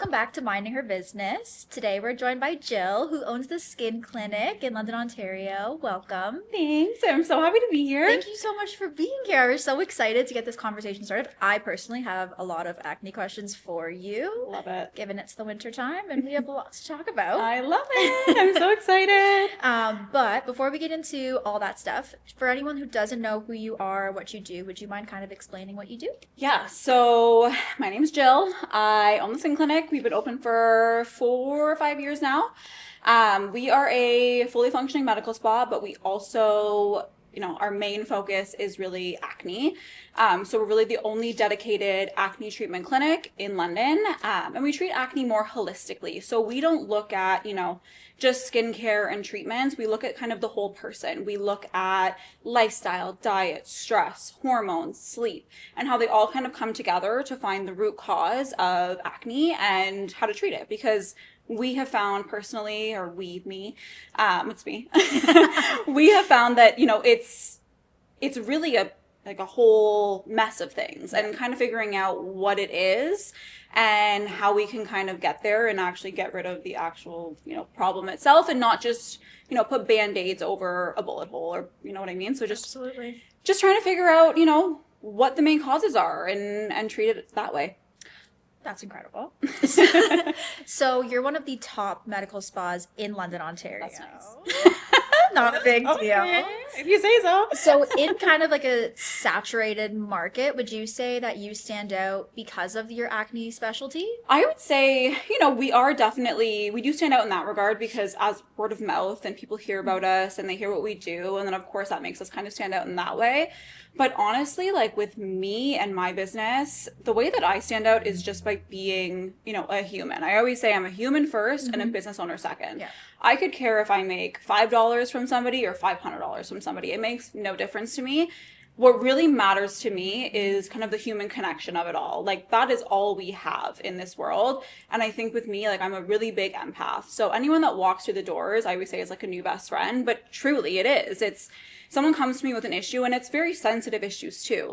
welcome back to Minding Her Business. Today we're joined by Jill, who owns the SKN Clinic in London, Ontario. Welcome. Thanks. I'm so happy to be here. Thank you so much for being here. We're so excited to get this conversation started. I personally have a lot of acne questions for you. Love it. Given it's the winter time and we have a lot to talk about. I love it. I'm so excited. But before we get into all that stuff, for anyone who doesn't know who you are, what you do, would you mind kind of explaining what you do? Yeah, so my name's Jill. I own the SKN Clinic. We've been open for 4 or 5 years now. We are a fully functioning medical spa, but we also, our main focus is really acne. So we're really the only dedicated acne treatment clinic in London. And we treat acne more holistically. So we don't look at, just skincare and treatments. We look at kind of the whole person. We look at lifestyle, diet, stress, hormones, sleep, and how they all kind of come together to find the root cause of acne and how to treat it. Because we have found personally, or it's me, we have found that, it's really a whole mess of things, and kind of figuring out what it is and how we can kind of get there and actually get rid of the actual, problem itself, and not just, put Band-Aids over a bullet hole, or, you know what I mean? So Absolutely. Just trying to figure out, what the main causes are and treat it that way. That's incredible. So you're one of the top medical spas in London, Ontario. That's nice. Not a big deal. Okay, if you say so. So in kind of like a saturated market, would you say that you stand out because of your acne specialty? I would say, we do stand out in that regard, because as word of mouth and people hear about us and they hear what we do, and then of course that makes us kind of stand out in that way. But honestly, with me and my business, the way that I stand out is just by being, a human. I always say I'm a human first and a business owner second. Yeah. I could care if I make $5 from somebody or $500 from somebody. It makes no difference to me. What really matters to me is kind of the human connection of it all. That is all we have in this world. And I think with me, I'm a really big empath. So anyone that walks through the doors, I always say is like a new best friend, but truly it is. It's someone comes to me with an issue, and it's very sensitive issues too.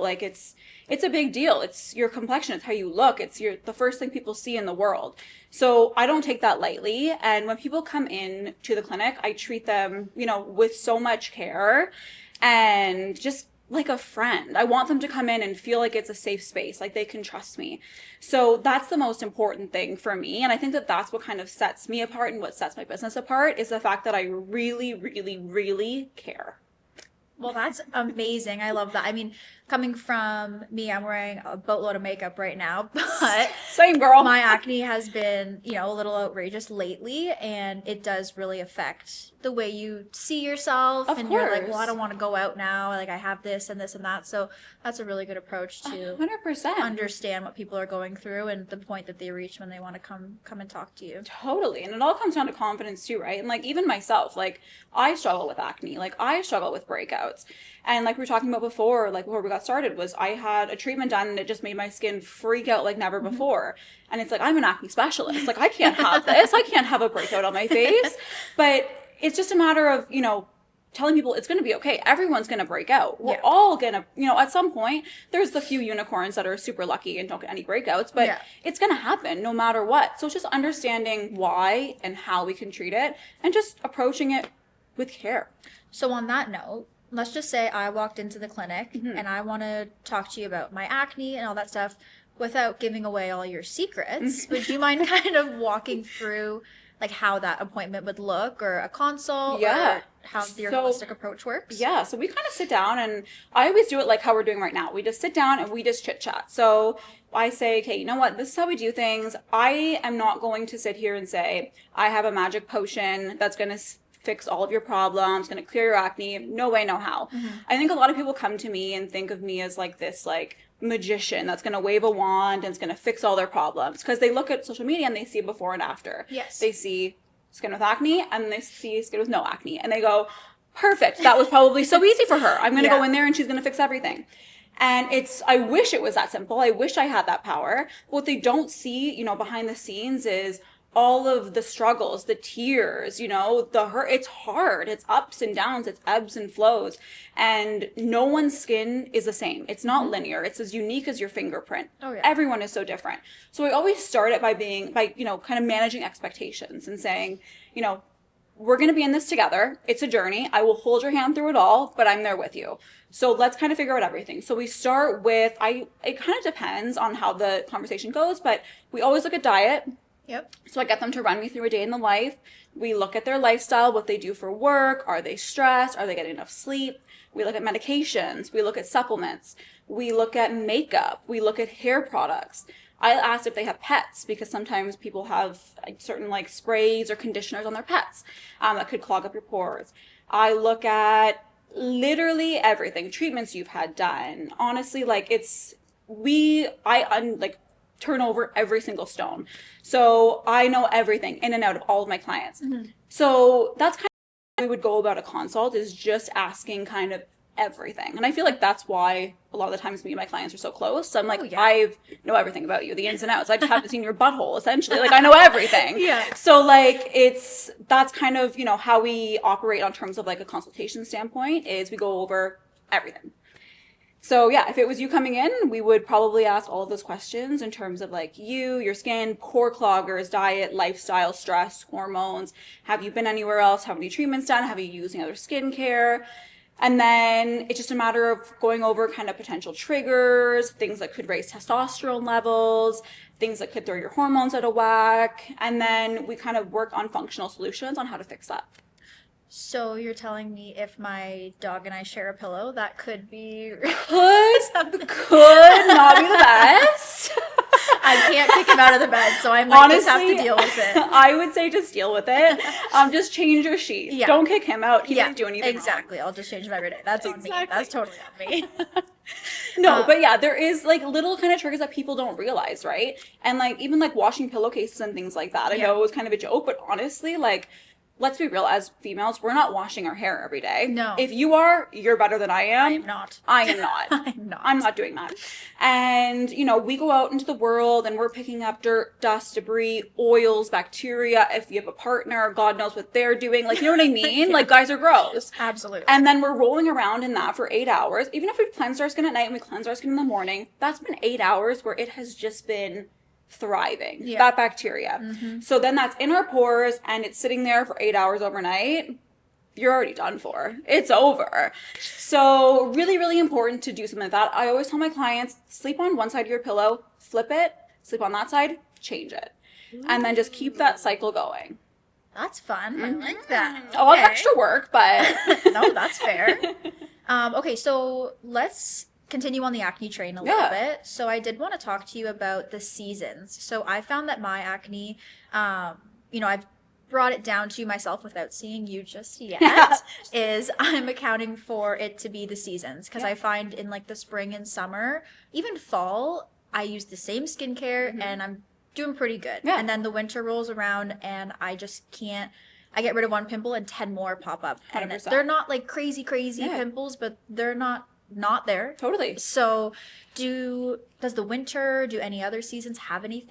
It's a big deal. It's your complexion. It's how you look. It's the first thing people see in the world. So I don't take that lightly. And when people come in to the clinic, I treat them, with so much care and just like a friend. I want them to come in and feel like it's a safe space, like they can trust me. So that's the most important thing for me. And I think that that's what kind of sets me apart, and what sets my business apart is the fact that I really, really, really care. Well, that's amazing. I love that. I mean, coming from me, I'm wearing a boatload of makeup right now, but same girl. My acne has been, a little outrageous lately, and it does really affect the way you see yourself. Of and course. You're like, well, I don't want to go out now. I have this and this and that. So that's a really good approach to 100% understand what people are going through and the point that they reach when they want to come and talk to you. Totally. And it all comes down to confidence too, right? And even myself, I struggle with acne. I struggle with breakouts. And we were talking about before we got started, was I had a treatment done and it just made my skin freak out like never before. And it's I'm an acne specialist. I can't have this. I can't have a breakout on my face. But it's just a matter of, telling people it's going to be okay. Everyone's going to break out. We're all going to, at some point, there's the few unicorns that are super lucky and don't get any breakouts, but it's going to happen no matter what. So it's just understanding why and how we can treat it, and just approaching it with care. So on that note, let's just say I walked into the clinic and I want to talk to you about my acne and all that stuff without giving away all your secrets. Would you mind kind of walking through how that appointment would look, or a consult, or how your holistic approach works? Yeah, so we kind of sit down, and I always do it like how we're doing right now. We just sit down and we just chit chat. So I say, okay, you know what? This is how we do things. I am not going to sit here and say, I have a magic potion that's going to fix all of your problems, going to clear your acne. No way, no how. I think a lot of people come to me and think of me as this magician that's going to wave a wand and it's going to fix all their problems, because they look at social media and they see before and after. Yes. They see skin with acne and they see skin with no acne, and they go, perfect, that was probably so easy for her. I'm going to go in there and she's going to fix everything. And I wish it was that simple. I wish I had that power. What they don't see, behind the scenes is all of the struggles, the tears, you know, the hurt. It's hard. It's ups and downs. It's ebbs and flows. And no one's skin is the same. It's not linear. It's as unique as your fingerprint. Oh, yeah. Everyone is so different. So I always start it by, you know, kind of managing expectations and saying, you know, we're going to be in this together. It's a journey. I will hold your hand through it all, but I'm there with you. So let's kind of figure out everything. So we start with, it kind of depends on how the conversation goes, but we always look at diet. Yep. So I get them to run me through a day in the life. We look at their lifestyle, what they do for work. Are they stressed? Are they getting enough sleep? We look at medications. We look at supplements. We look at makeup. We look at hair products. I asked if they have pets because sometimes people have certain like sprays or conditioners on their pets that could clog up your pores. I look at literally everything, treatments you've had done. Honestly, like I turn over every single stone. So I know everything in and out of all of my clients. So that's kind of how we would go about a consult, is just asking kind of everything. And I feel like that's why a lot of the times me and my clients are so close. So I'm like, I know everything about you, the ins and outs. I just haven't seen your butthole, essentially. Like, I know everything. Yeah. So like that's kind of, you know, how we operate on terms of like a consultation standpoint, is we go over everything. So yeah, if it was you coming in, we would probably ask all of those questions in terms of like you, your skin, pore cloggers, diet, lifestyle, stress, hormones. Have you been anywhere else? Have any treatments done? Have you used any other skincare? And then it's just a matter of going over kind of potential triggers, things that could raise testosterone levels, things that could throw your hormones out of whack. And then we kind of work on functional solutions on how to fix that. So you're telling me if my dog and I share a pillow, that could be Could not be the best. I can't kick him out of the bed, so I might just have to deal with it. I would say just deal with it. Just change your sheets. Yeah. Don't kick him out. He didn't do anything exactly. wrong. I'll just change them every day. That's on me. That's totally on me. No, but yeah, there is like little kind of triggers that people don't realize, right? And like even like washing pillowcases and things like that. I know it was kind of a joke, but honestly, like, let's be real, as females, we're not washing our hair every day. No. If you are, you're better than I am. I am not. I am not. I'm not. I'm not doing that. And, you know, we go out into the world and we're picking up dirt, dust, debris, oils, bacteria. If you have a partner, God knows what they're doing. Like, you know what I mean? Like, guys are gross. Absolutely. And then we're rolling around in that for 8 hours. Even if we cleanse our skin at night and we cleanse our skin in the morning, that's been 8 hours where it has just been thriving, that bacteria. So then that's in our pores and it's sitting there for 8 hours overnight. You're already done for. It's over. So really, really important to do something like that. I always tell my clients, sleep on one side of your pillow, flip it, sleep on that side, change it. And then just keep that cycle going. That's fun. I like that. A lot of extra work, but no, that's fair. Okay, so let's continue on the acne train a little bit. So I did want to talk to you about the seasons. So I found that my acne, you know, I've brought it down to myself without seeing you just yet, is I'm accounting for it to be the seasons. Because I find in like the spring and summer, even fall, I use the same skincare and I'm doing pretty good. And then the winter rolls around and I just can't. I get rid of one pimple and 10 more pop up. And 100%. they're not like crazy pimples, but they're not there. Totally. So does the winter, do any other seasons have any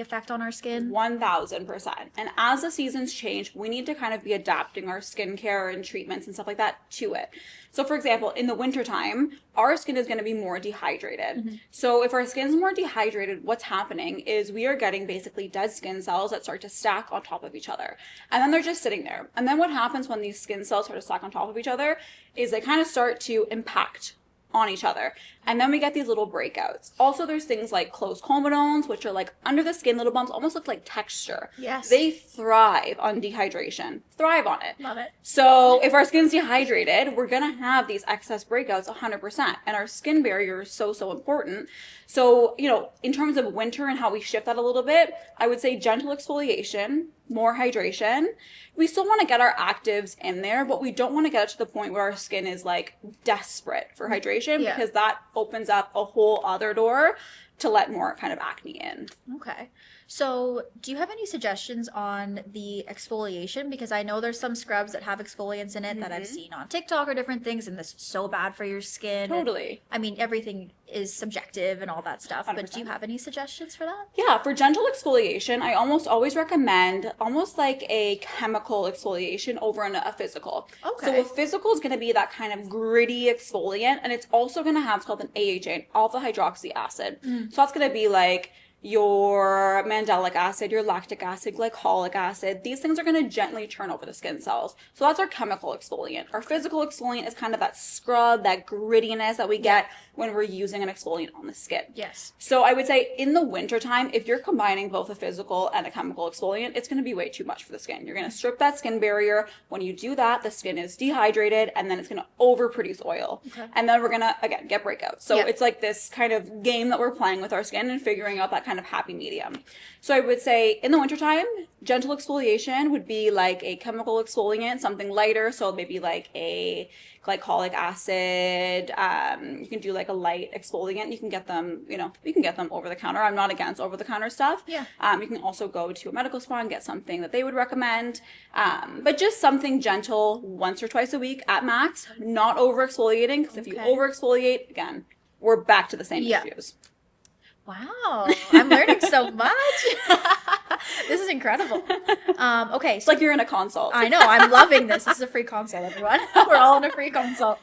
effect on our skin? 1000%. And as the seasons change, we need to kind of be adapting our skincare and treatments and stuff like that to it. So for example, in the wintertime, our skin is going to be more dehydrated. So if our skin's more dehydrated, what's happening is we are getting basically dead skin cells that start to stack on top of each other. And then they're just sitting there. And then what happens when these skin cells start to stack on top of each other is they kind of start to impact on each other. And then we get these little breakouts. Also, there's things like closed comedones, which are like under the skin little bumps, almost look like texture. Yes. They thrive on dehydration. Thrive on it. Love it. So if our skin's dehydrated, we're going to have these excess breakouts 100%. And our skin barrier is so, so important. So, you know, in terms of winter and how we shift that a little bit, I would say gentle exfoliation, more hydration. We still want to get our actives in there, but we don't want to get it to the point where our skin is like desperate for hydration because that opens up a whole other door to let more kind of acne in. Okay. So, do you have any suggestions on the exfoliation? Because I know there's some scrubs that have exfoliants in it that I've seen on TikTok or different things, and this is so bad for your skin. Totally. And, I mean, everything is subjective and all that stuff, but 100%. do you have any suggestions for that? Yeah, for gentle exfoliation, I almost always recommend almost like a chemical exfoliation over a physical. Okay. So a physical is going to be that kind of gritty exfoliant, and it's also going to have what's called an AHA, an alpha hydroxy acid. So that's going to be like your mandelic acid, your lactic acid, glycolic acid. These things are going to gently turn over the skin cells. So that's our chemical exfoliant. Our physical exfoliant is kind of that scrub, that grittiness that we get when we're using an exfoliant on the skin. Yes. So I would say in the wintertime, if you're combining both a physical and a chemical exfoliant, it's going to be way too much for the skin. You're going to strip that skin barrier. When you do that, the skin is dehydrated, and then it's going to overproduce oil. Okay. And then we're going to, again, get breakouts. So Yeah. it's like this kind of game that we're playing with our skin and figuring out that kind of happy medium. So I would say in the wintertime, gentle exfoliation would be like a chemical exfoliant, something lighter. So maybe like a glycolic acid. You can do like a light exfoliant. You can get them, you can get them over the counter. I'm not against over the counter stuff. Yeah. You can also go to a medical spa and get something that they would recommend. But just something gentle once or twice a week at max, not over exfoliating. Because if you Okay. over exfoliate, again, we're back to the same Yeah. issues. Wow, I'm learning so much. This is incredible. Okay, It's like you're in a consult. I know, I'm loving this. This is a free consult, everyone. We're all in a free consult.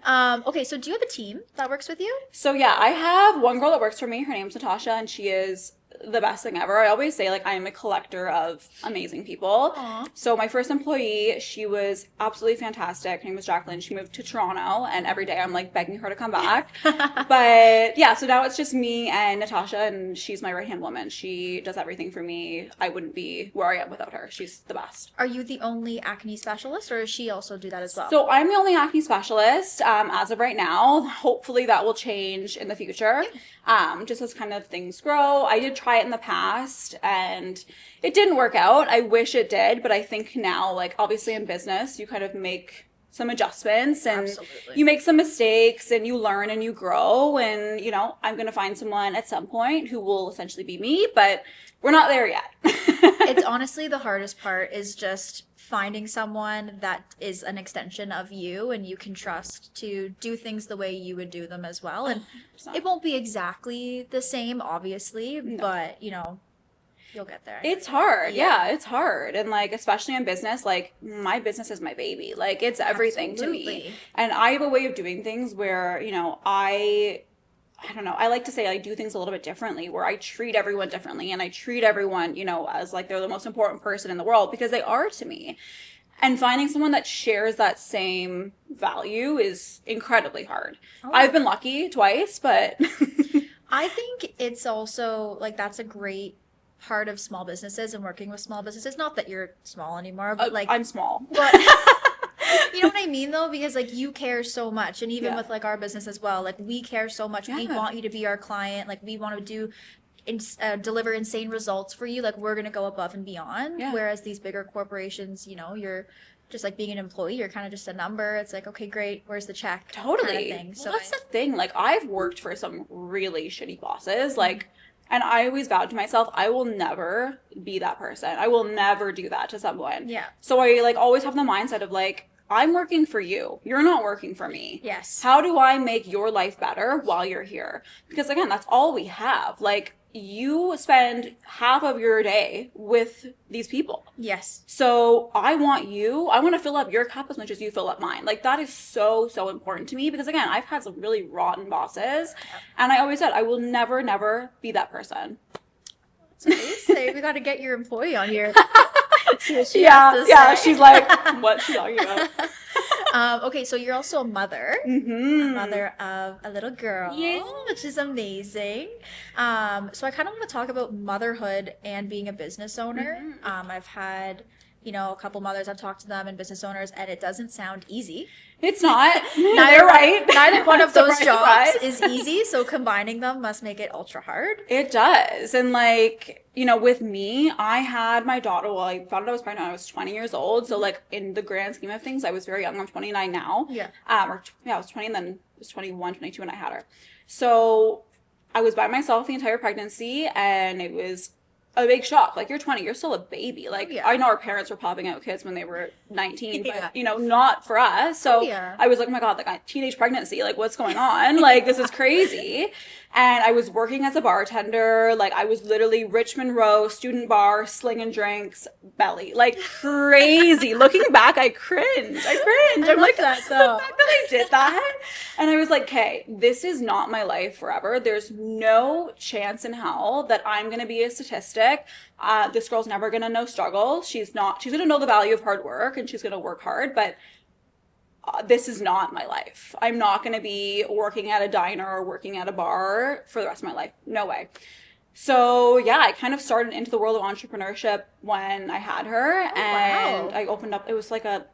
Okay, so do you have a team that works with you? So yeah, I have one girl that works for me. Her name's Natasha, and she is the best thing ever. I always say, like, I am a collector of amazing people. Aw. So my first employee, she was absolutely fantastic. Her name was Jacqueline. She moved to Toronto, and every day I'm like begging her to come back. But yeah, so now it's just me and Natasha, and she's my right-hand woman. She does everything for me. I wouldn't be where I am without her. She's the best. Are you the only acne specialist, or does she also do that as well? So I'm the only acne specialist as of right now. Hopefully that will change in the future. Just as kind of things grow. I did try it in the past and it didn't work out. I wish it did, but I think now, like, obviously in business, you kind of make some adjustments and Absolutely. you make some mistakes and you learn and you grow. And, I'm going to find someone at some point who will essentially be me, but we're not there yet. It's honestly the hardest part is just finding someone that is an extension of you and you can trust to do things the way you would do them as well. And 100%. it won't be exactly the same, obviously, but you'll get there. It's hard. Yeah. Yeah, it's hard. And like, especially in business, like my business is my baby. Like it's everything to me. Absolutely. And I have a way of doing things where, I don't know, I like to say I do things a little bit differently where I treat everyone differently and I treat everyone, as like they're the most important person in the world because they are to me. And finding someone that shares that same value is incredibly hard. Oh. I've been lucky twice, but I think it's also like that's a great part of small businesses and working with small businesses. Not that you're small anymore, but like I'm small. but you know what I mean though, because like you care so much, and even Yeah. with like our business as well, like we care so much. We Yeah. want you to be our client. Like we want to deliver insane results for you. Like we're gonna go above and beyond. Yeah. Whereas these bigger corporations, you're just like being an employee. You're kind of just a number. It's like, okay, great. Where's the check? Totally. Kind of thing. Well, So that's the thing. Like, I've worked for some really shitty bosses. Like, and I always vowed to myself, I will never be that person. I will never do that to someone. Yeah. So I like always have the mindset of like, I'm working for you. You're not working for me. Yes. How do I make your life better while you're here? Because again, that's all we have. Like, you spend half of your day with these people. Yes. So I want to fill up your cup as much as you fill up mine. Like that is so, so important to me because again, I've had some really rotten bosses and I always said, I will never, never be that person. So say we got to get your employee on here. See what she has to Yeah. say. She's like, what's she talking about? Okay, so you're also a mother. Mm-hmm. A mother of a little girl, Yes. which is amazing. So I kind of want to talk about motherhood and being a business owner. Mm-hmm. I've had, a couple mothers, I've talked to them and business owners, and it doesn't sound easy. It's not. They're right. Neither one of those Surprise, jobs surprise. is easy, so combining them must make it ultra hard. It does. And like, with me, I had my daughter, well, I found out I was pregnant when I was 20 years old. So like in the grand scheme of things, I was very young. I'm 29 now. Yeah. I was 20 and then I was 21, 22 when I had her. So I was by myself the entire pregnancy, and it was a big shock. Like, you're 20, you're still a baby. Like, yeah. I know our parents were popping out kids when they were 19, Yeah. but, you know, not for us. So yeah. I was like, oh my God, like, a teenage pregnancy, like, what's going on? Like, this is crazy. And I was working as a bartender. Like, I was literally Richmond Row, student bar, slinging drinks, belly. Like, crazy. Looking back, I cringed. I'm like, that, though. the fact that I did that. And I was like, okay, this is not my life forever. There's no chance in hell that I'm going to be a statistic. This girl's never going to know struggle. She's going to know the value of hard work, and she's going to work hard, but this is not my life. I'm not going to be working at a diner or working at a bar for the rest of my life. No way. So yeah, I kind of started into the world of entrepreneurship when I had her, and wow. I opened up, it was like a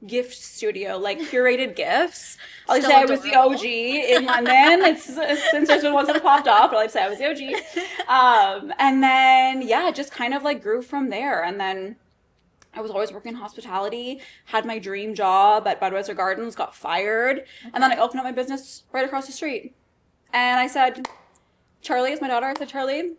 gift studio, like curated gifts. I'll Still say I was the adorable. OG in London. It's since there's been ones that have popped off, but I'll say I was the OG. And then yeah, it just kind of like grew from there. And then I was always working in hospitality, had my dream job at Budweiser Gardens, got fired, and then I opened up my business right across the street. And I said, Charlie is my daughter. I said, Charlie,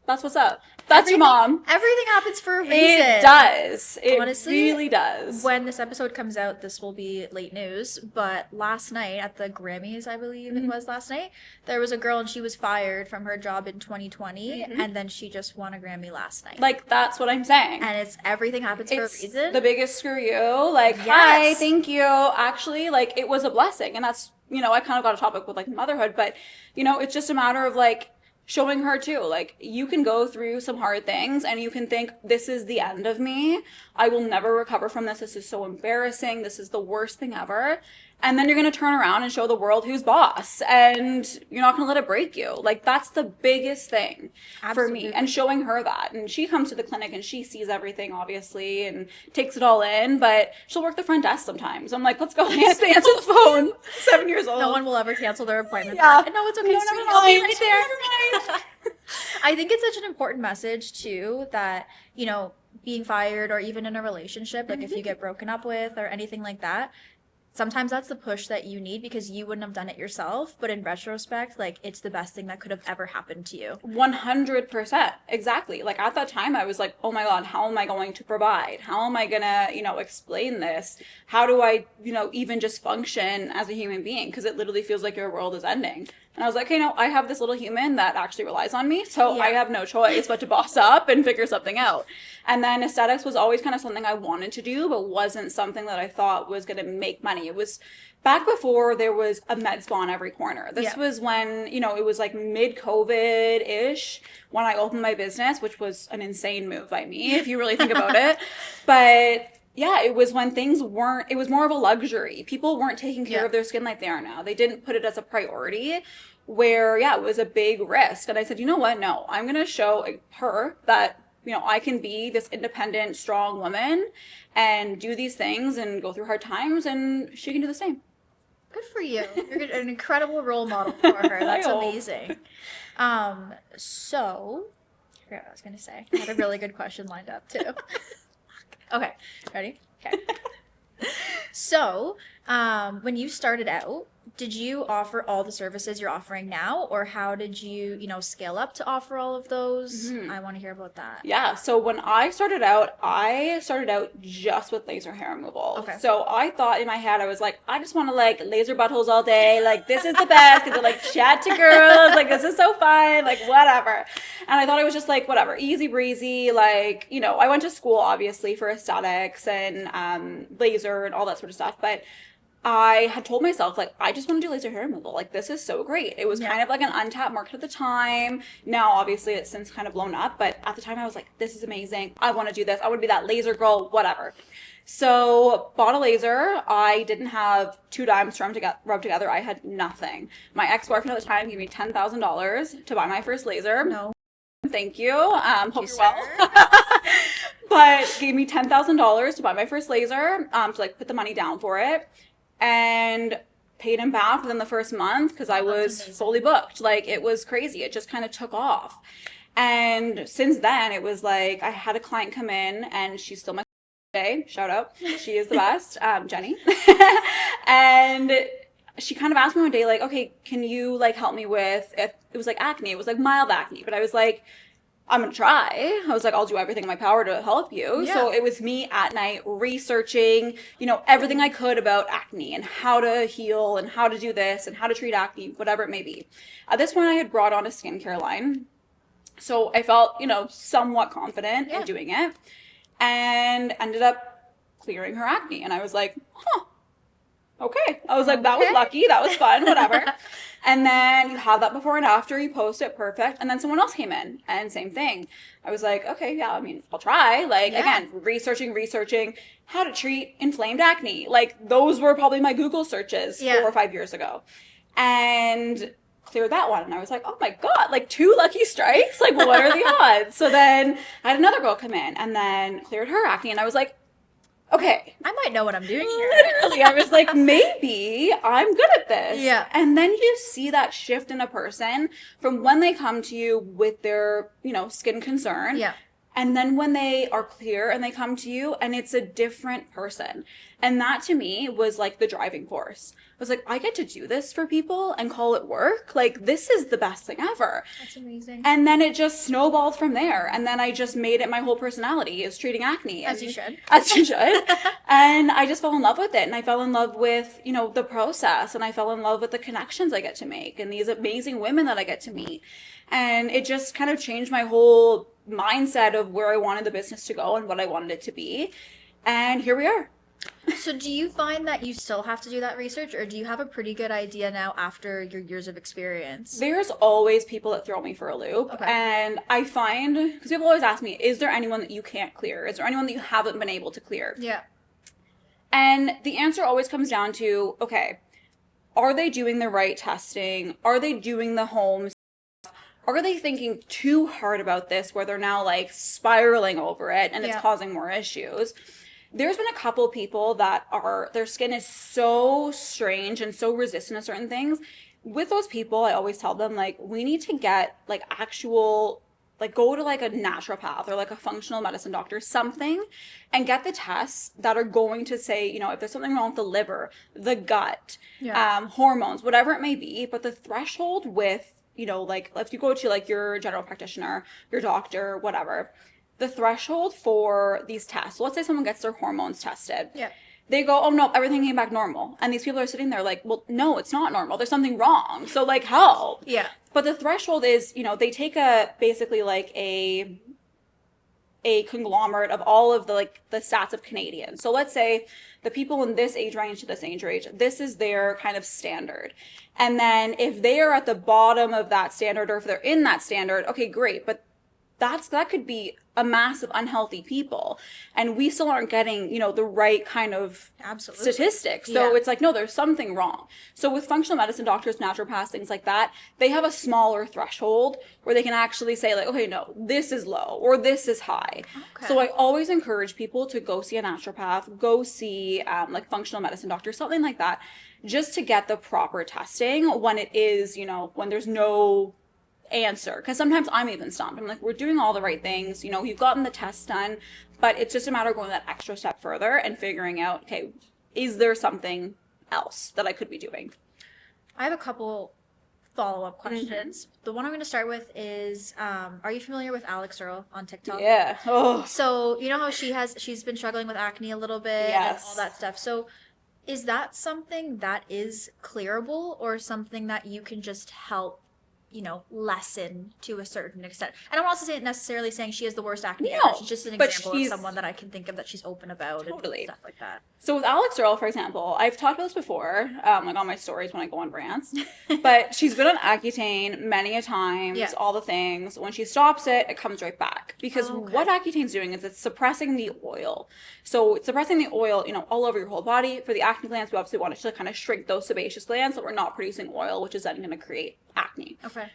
that's what's up. That's your mom. Everything happens for a reason. It does. It Honestly, really does. When this episode comes out, this will be late news. But last night at the Grammys, I believe it was last night, there was a girl and she was fired from her job in 2020, and then she just won a Grammy last night. Like, that's what I'm saying. And it's everything happens for a reason. The biggest screw you. Like, Yes. hi, thank you. Actually, like, it was a blessing. And that's, you know, I kind of got a topic with like motherhood, but, you know, it's just a matter of like, showing her too, like, you can go through some hard things and you can think, this is the end of me. I will never recover from this. This is so embarrassing. This is the worst thing ever. And then you're going to turn around and show the world who's boss, and you're not going to let it break you. Like, that's the biggest thing for me. And showing her that. And she comes to the clinic and she sees everything, obviously, and takes it all in, but she'll work the front desk sometimes. I'm like, let's go answer the phone. 7 years old. No one will ever cancel their appointment. Yeah. No, it's okay. No, sweetie, never I'll be mind. right there. Never mind. I think it's such an important message too, that, you know, being fired or even in a relationship, like if you get broken up with or anything like that, sometimes that's the push that you need because you wouldn't have done it yourself. But in retrospect, like, it's the best thing that could have ever happened to you. 100%. Exactly. Like, at that time, I was like, oh my God, how am I going to provide? How am I going to, you know, explain this? How do I, you know, even just function as a human being? Because it literally feels like your world is ending. And I was like, okay, no, I have this little human that actually relies on me. So I have no choice but to boss up and figure something out. And then aesthetics was always kind of something I wanted to do, but wasn't something that I thought was going to make money. It was back before there was a med spa on every corner. This was when, you know, it was like mid-COVID-ish when I opened my business, which was an insane move by me, if you really think about it. But yeah, it was when things weren't, it was more of a luxury. People weren't taking care of their skin like they are now. They didn't put it as a priority where, yeah, it was a big risk. And I said, you know what? No, I'm going to show her that, you know, I can be this independent, strong woman and do these things and go through hard times, and she can do the same. Good for you. You're an incredible role model for her. That's amazing. So, I forgot what I was going to say. I had a really good question lined up too. Okay, ready? Okay. So, when you started out, did you offer all the services you're offering now, or how did you, you know, scale up to offer all of those? I want to hear about that. Yeah, so when I started out just with laser hair removal. Okay. So I thought in my head, I was like, I just want to like laser buttholes all day. Like, this is the best, because like chat to girls. Like, this is so fun. Like, whatever. And I thought it was just like, whatever, easy breezy. Like, you know, I went to school obviously for aesthetics and laser and all that sort of stuff. But I had told myself, like, I just want to do laser hair removal. Like, this is so great. It was kind of like an untapped market at the time. Now, obviously, it's since kind of blown up. But at the time, I was like, this is amazing. I want to do this. I want to be that laser girl, whatever. So, bought a laser. I didn't have 2 dimes to rub together. I had nothing. My ex-boyfriend at the time gave me $10,000 to buy my first laser. No. Thank you. Hope you're well. But gave me $10,000 to buy my first laser, to like put the money down for it. And paid him back within the first month because I was fully booked. Like, it was crazy. It just kind of took off. And since then, it was like I had a client come in, and she's still my today. Shout out. She is the best, Jenny. And she kind of asked me one day, like, okay, can you like help me with, it was like acne, it was like mild acne, but I was like, I'm gonna try. I was like, I'll do everything in my power to help you. Yeah. So it was me at night researching, everything I could about acne and how to heal and how to do this and how to treat acne, whatever it may be. At this point, I had brought on a skincare line. So I felt, somewhat confident in doing it, and ended up clearing her acne. And I was like, huh. Okay. I was like, that was lucky. That was fun. Whatever. And then you have that before and after. You post it. Perfect. And then someone else came in and same thing. I was like, okay, yeah, I mean, I'll try. Like, again, researching how to treat inflamed acne. Like, those were probably my Google searches 4 or 5 years ago. And cleared that one. And I was like, oh my God, like 2 lucky strikes? Like, what are the odds? So then I had another girl come in and then cleared her acne. And I was like, okay, I might know what I'm doing here. Literally, I was like, maybe I'm good at this. Yeah. And then you see that shift in a person from when they come to you with their, skin concern. Yeah. And then when they are clear and they come to you and it's a different person. And that to me was like the driving force. I was like, I get to do this for people and call it work. Like, this is the best thing ever. That's amazing. And then it just snowballed from there. And then I just made it my whole personality is treating acne. As you should. As you should. And I just fell in love with it. And I fell in love with, the process. And I fell in love with the connections I get to make and these amazing women that I get to meet. And it just kind of changed my whole mindset of where I wanted the business to go and what I wanted it to be. And here we are. So do you find that you still have to do that research, or do you have a pretty good idea now after your years of experience? There's always people that throw me for a loop. Okay. And I find, because people always ask me, is there anyone that you can't clear? Is there anyone that you haven't been able to clear? Yeah. And the answer always comes down to, okay, are they doing the right testing? Are they doing the home? Are they thinking too hard about this where they're now like spiraling over it and it's causing more issues? There's been a couple people that their skin is so strange and so resistant to certain things. With those people, I always tell them, like, we need to get like actual, like, go to like a naturopath or like a functional medicine doctor, something, and get the tests that are going to say, if there's something wrong with the liver, the gut, hormones, whatever it may be. But the threshold with, like, if you go to like your general practitioner, your doctor, whatever, the threshold for these tests, so let's say someone gets their hormones tested. Yeah. They go, oh no, everything came back normal. And these people are sitting there like, well, no, it's not normal. There's something wrong. So like, help. Yeah. But the threshold is, they take basically like a conglomerate of all of the stats of Canadians. So let's say the people in this age range to this age range, this is their kind of standard. And then if they are at the bottom of that standard, or if they're in that standard, okay, great. But that could be a mass of unhealthy people, and we still aren't getting, the right kind of statistics. So it's like, no, there's something wrong. So with functional medicine doctors, naturopaths, things like that, they have a smaller threshold where they can actually say like, okay, no, this is low or this is high. Okay. So I always encourage people to go see a naturopath, go see like functional medicine doctor, something like that, just to get the proper testing when it is, when there's no answer. Because sometimes I'm even stumped. I'm like, we're doing all the right things, you've gotten the tests done, but it's just a matter of going that extra step further and figuring out, okay, is there something else that I could be doing? I have a couple follow-up questions. Mm-hmm. The one I'm going to start with is, are you familiar with Alex Earl on TikTok? Yeah. Oh. So you know how she's been struggling with acne a little bit and all that stuff. So is that something that is clearable, or something that you can just help lessen to a certain extent? And I'm also necessarily saying she has the worst acne ever. She's just an example of someone that I can think of that she's open about and stuff like that. So with Alex Earl, for example, I've talked about this before, like on my stories when I go on rants, but she's been on Accutane many a times, all the things. When she stops it, it comes right back. Because what Accutane's doing is it's suppressing the oil. So it's suppressing the oil, all over your whole body. For the acne glands, we obviously want it to kind of shrink those sebaceous glands so we're not producing oil, which is then going to create acne. Okay.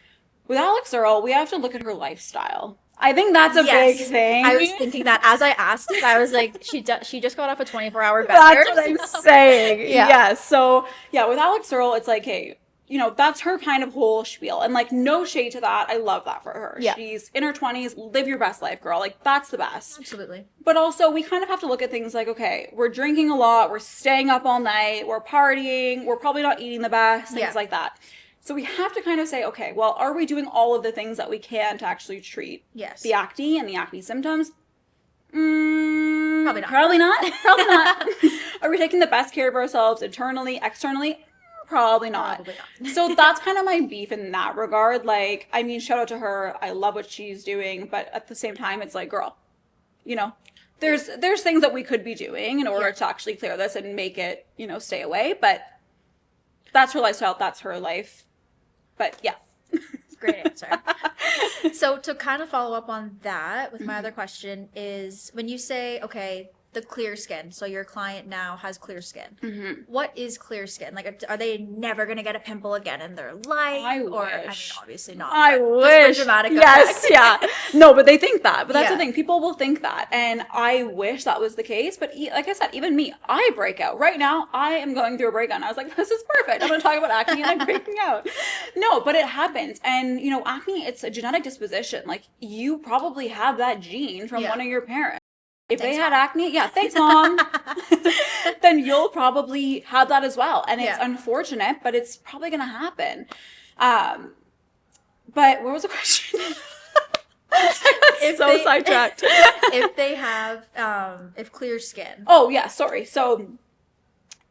With Alex Earl, we have to look at her lifestyle. I think that's a big thing. I was thinking that as I asked it, I was like, she just got off a 24-hour bender. That's what I'm saying. Yes. So, with Alex Earl, it's like, hey, you know, that's her kind of whole spiel. And like, no shade to that. I love that for her. Yeah. She's in her 20s. Live your best life, girl. Like, that's the best. Absolutely. But also, we kind of have to look at things like, okay, we're drinking a lot. We're staying up all night. We're partying. We're probably not eating the best. Things like that. So we have to kind of say, okay, well, are we doing all of the things that we can to actually treat the acne and the acne symptoms? Probably not. Probably not. Probably not. Are we taking the best care of ourselves internally, externally? Probably not. Probably not. So that's kind of my beef in that regard. Like, I mean, shout out to her. I love what she's doing. But at the same time, it's like, girl, you know, there's things that we could be doing in order to actually clear this and make it, you know, stay away. But that's her lifestyle. That's her life. But yeah. Great answer. So to kind of follow up on that with my other question is, when you say, okay, the clear skin, so your client now has clear skin. What is clear skin? Like, are they never going to get a pimple again in their life? I mean, obviously not. I wish. Dramatic yes, yeah. No, but they think that. But that's the thing. People will think that. And I wish that was the case. But like I said, even me, I break out. Right now, I am going through a breakout. And I was like, this is perfect. I'm going to talk about acne and I'm breaking out. No, but it happens. And, you know, acne, it's a genetic disposition. Like, you probably have that gene from one of your parents. If they had acne, thanks, Mom, then you'll probably have that as well. And it's unfortunate, but it's probably going to happen. But what was the question? Sidetracked. If they have, if clear skin. Oh, yeah, sorry. So,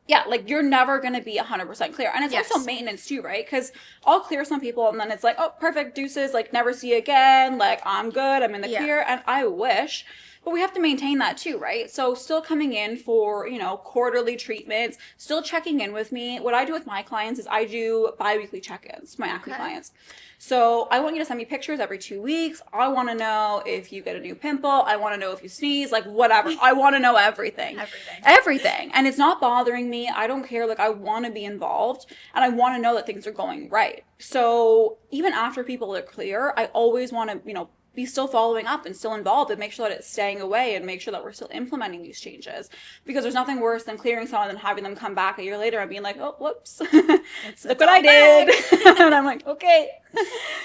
yeah, like, you're never going to be 100% clear. And it's also maintenance too, right? Because I'll clear some people and then it's like, oh, perfect, deuces, like, never see you again. Like, I'm good. I'm in the clear. And I wish... But we have to maintain that too, right? So still coming in for, you know, quarterly treatments, still checking in with me. What I do with my clients is I do bi-weekly check-ins, my acne clients. So I want you to send me pictures every 2 weeks. I want to know if you get a new pimple. I want to know if you sneeze, like whatever. I want to know everything. Everything. And it's not bothering me. I don't care. Like, I want to be involved and I want to know that things are going right. So even after people are clear, I always want to, you know, be still following up and still involved and make sure that it's staying away and make sure that we're still implementing these changes, because there's nothing worse than clearing someone and having them come back a year later and being like, oh, whoops, look what I did. And I'm like, okay.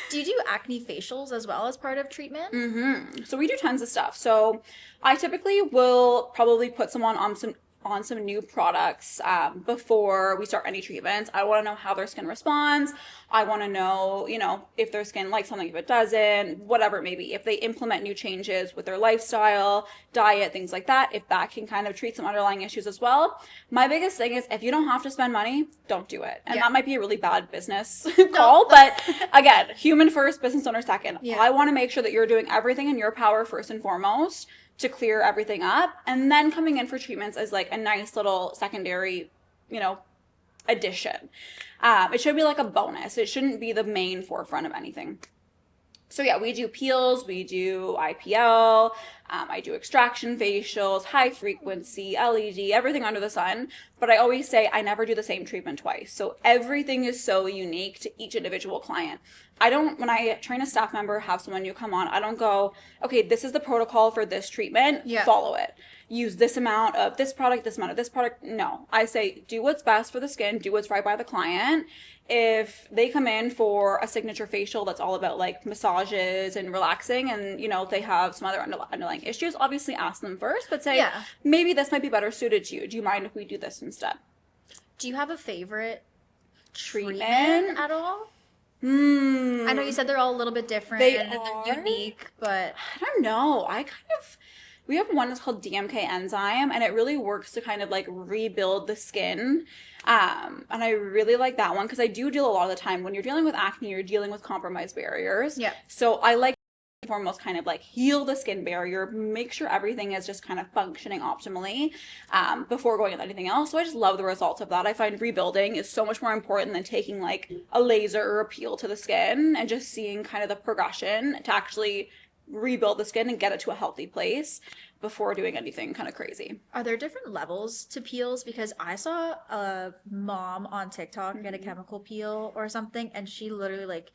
Do you do acne facials as well as part of treatment? So we do tons of stuff. So I typically will probably put someone on some new products before we start any treatments. I want to know how their skin responds. I want to know, you know, if their skin likes something, if it doesn't, whatever it may be. If they implement new changes with their lifestyle, diet, things like that, if that can kind of treat some underlying issues as well. My biggest thing is, if you don't have to spend money, don't do it. And that might be a really bad business call, but again, human first, business owner second. I want to make sure that you're doing everything in your power first and foremost to clear everything up, and then coming in for treatments as like a nice little secondary, you know, addition. It should be like a bonus. It shouldn't be the main forefront of anything. So yeah, we do peels, we do IPL, I do extraction facials, high frequency, LED, everything under the sun. But I always say I never do the same treatment twice. So everything is so unique to each individual client. When I train a staff member, have someone new come on, I don't go, okay, this is the protocol for this treatment, follow it. Use this amount of this product, this amount of this product. No, I say, do what's best for the skin, do what's right by the client. If they come in for a signature facial that's all about like massages and relaxing, and you know they have some other underlying issues, obviously ask them first, but say, maybe this might be better suited to you. Do you mind if we do this instead? Do you have a favorite treatment at all? I know you said they're all a little bit different and they're unique, but I don't know. We have one that's called DMK enzyme, and it really works to kind of like rebuild the skin. And I really like that one because I do deal a lot of the time when you're dealing with acne, you're dealing with compromised barriers. So I like foremost kind of like heal the skin barrier, make sure everything is just kind of functioning optimally before going with anything else. So I just love the results of that. I find rebuilding is so much more important than taking like a laser or a peel to the skin, and just seeing kind of the progression to actually rebuild the skin and get it to a healthy place before doing anything kind of crazy. Are there different levels to peels? Because I saw a mom on TikTok get a chemical peel or something, and she literally like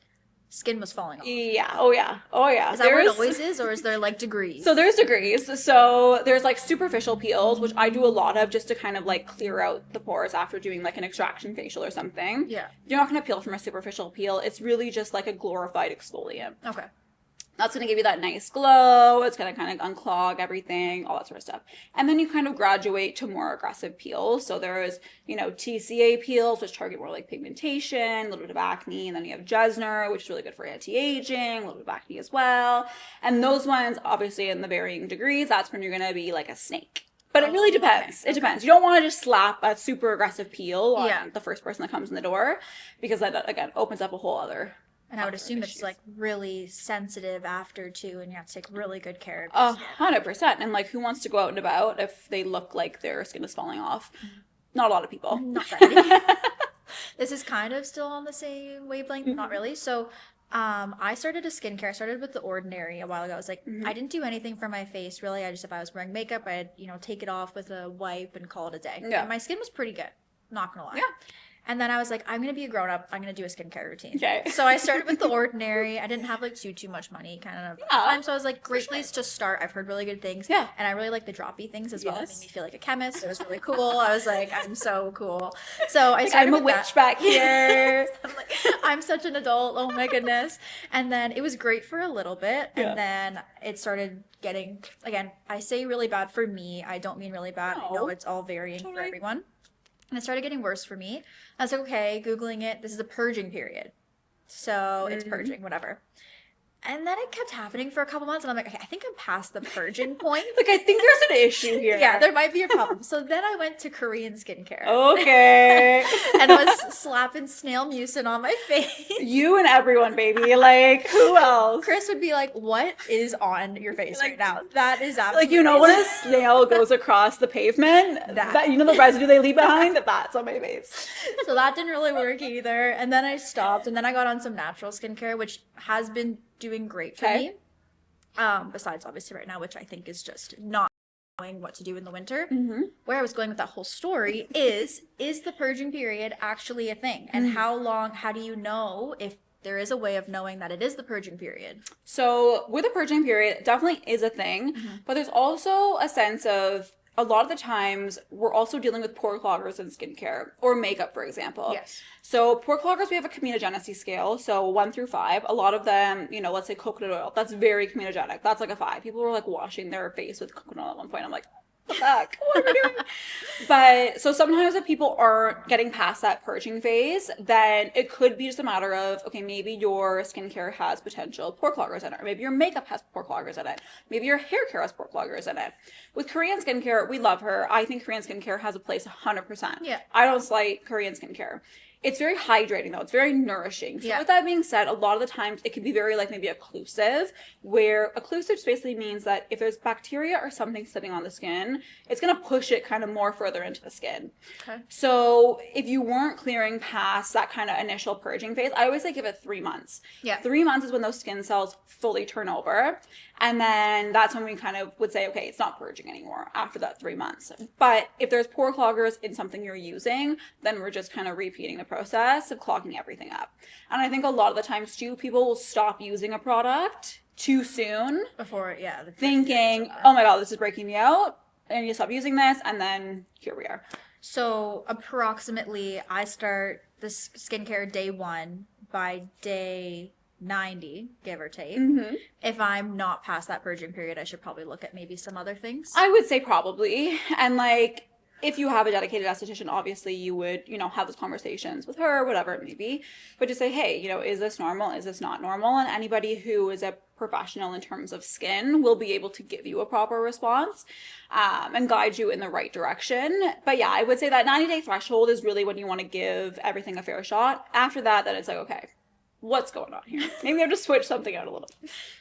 skin was falling off. Yeah. Oh yeah. Oh yeah. Is that where it always is, or is there like degrees? So there's degrees. So there's like superficial peels, which I do a lot of just to kind of like clear out the pores after doing like an extraction facial or something. Yeah. You're not going to peel from a superficial peel. It's really just like a glorified exfoliant. Okay. That's going to give you that nice glow. It's going to kind of unclog everything, all that sort of stuff. And then you kind of graduate to more aggressive peels. So there's, you know, TCA peels, which target more like pigmentation, a little bit of acne. And then you have Jesner, which is really good for anti-aging, a little bit of acne as well. And those ones, obviously in the varying degrees, that's when you're going to be like a snake. But it really depends. Okay. It depends. You don't want to just slap a super aggressive peel on the first person that comes in the door, because that, again, opens up a whole other... And I would assume it's like really sensitive after too, and you have to take really good care of it. 100%. And like, who wants to go out and about if they look like their skin is falling off? Not a lot of people. Not that many. This is kind of still on the same wavelength, not really. So I started a skincare. I started with The Ordinary a while ago. I was like, I didn't do anything for my face really. I just, if I was wearing makeup, I'd, you know, take it off with a wipe and call it a day. Yeah. And my skin was pretty good. Not gonna lie. Yeah. And then I was like, I'm going to be a grown-up. I'm going to do a skincare routine. Okay. So I started with The Ordinary. I didn't have like too much money kind of time. So I was like, great place to start. I've heard really good things. Yeah. And I really like the droppy things as well. It made me feel like a chemist. It was really cool. I was like, I'm so cool. So I started I'm a witch back here. I'm like, I'm such an adult. Oh my goodness. And then it was great for a little bit. And then it started getting, again, I say really bad for me. I don't mean really bad. I know it's all varying for everyone. And it started getting worse for me. I was like, okay, Googling it. This is a purging period. So it's purging, whatever. And then it kept happening for a couple months. And I'm like, okay, I think I'm past the purging point. Like, I think there's an issue here. Yeah, there might be a problem. So then I went to Korean skincare. Okay. And was slapping snail mucin on my face. You and everyone, baby. Like, who else? Chris would be like, what is on your face right now? That is absolutely like, you know, when a snail goes across the pavement, that you know the residue they leave behind? That's on my face. So that didn't really work either. And then I stopped. And then I got on some natural skincare, which has been doing great for me. Besides obviously right now, which I think is just not knowing what to do in the winter. Where I was going with that whole story is the purging period actually a thing? And how do you know if there is a way of knowing that it is the purging period? So with the purging period, it definitely is a thing, but there's also a sense of, a lot of the times we're also dealing with pore cloggers in skincare or makeup, for example. Yes. So pore cloggers, we have a comedogenic scale, so 1 through 5. A lot of them, you know, let's say coconut oil, that's very comedogenic. That's like a 5. People were like washing their face with coconut oil at one point. I'm like, what the heck? What are we doing? But so sometimes if people aren't getting past that purging phase, then it could be just a matter of, okay, maybe your skincare has potential pore cloggers in it, or maybe your makeup has pore cloggers in it, maybe your hair care has pore cloggers in it. With Korean skincare, we love her. I think Korean skincare has a place 100%. Yeah. I don't slight Korean skincare. It's very hydrating though. It's very nourishing. So with that being said, a lot of the times it can be very like maybe occlusive, where occlusive just basically means that if there's bacteria or something sitting on the skin, it's going to push it kind of more further into the skin. Okay. So if you weren't clearing past that kind of initial purging phase, I always say give it 3 months. Yeah. 3 months is when those skin cells fully turn over. And then that's when we kind of would say, okay, it's not purging anymore after that 3 months. But if there's pore cloggers in something you're using, then we're just kind of repeating the process of clogging everything up. And I think a lot of the times too, people will stop using a product too soon. Before, thinking, oh my God, this is breaking me out. And you stop using this, and then here we are. So approximately, I start this skincare day 1. By day 90, give or take. If I'm not past that purging period, I should probably look at maybe some other things. I would say probably. And like, if you have a dedicated esthetician, obviously you would, you know, have those conversations with her, whatever it may be. But just say, hey, you know, is this normal? Is this not normal? And anybody who is a professional in terms of skin will be able to give you a proper response and guide you in the right direction. But yeah, I would say that 90-day threshold is really when you want to give everything a fair shot. After that, then it's like, okay, what's going on here? Maybe I'll just switch something out a little.